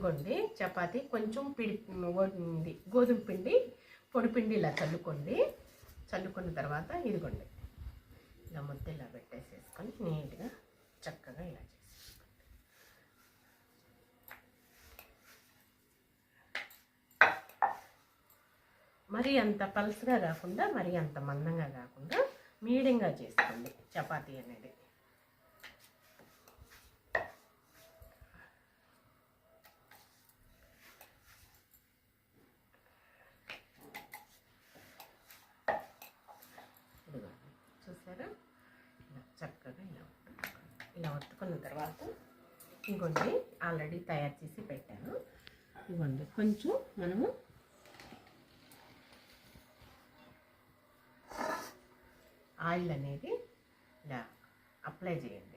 ఇదిగోండి చపాతీ కొంచెం గోధుమ పిండి పొడి పిండి ఇలా చల్లుకున్న తర్వాత ఇదిగోండి ఇలా ముద్ద ఇలా పెట్టేసేసుకొని నీట్గా చక్కగా ఇలా చేసేసుకోండి. మరీ అంత పల్స్గా కాకుండా మరీ అంత మందంగా కాకుండా మీడియంగా చేసుకోండి చపాతీ అనేది. చూసారా ఇలా చక్కగా ఇలా ఒత్తుకున్న తర్వాత ఇదిగోండి ఆల్రెడీ తయారు చేసి పెట్టాను. ఇదిగోండి కొంచెం మనము ఆయిల్ అనేది ఇలా అప్లై చేయండి.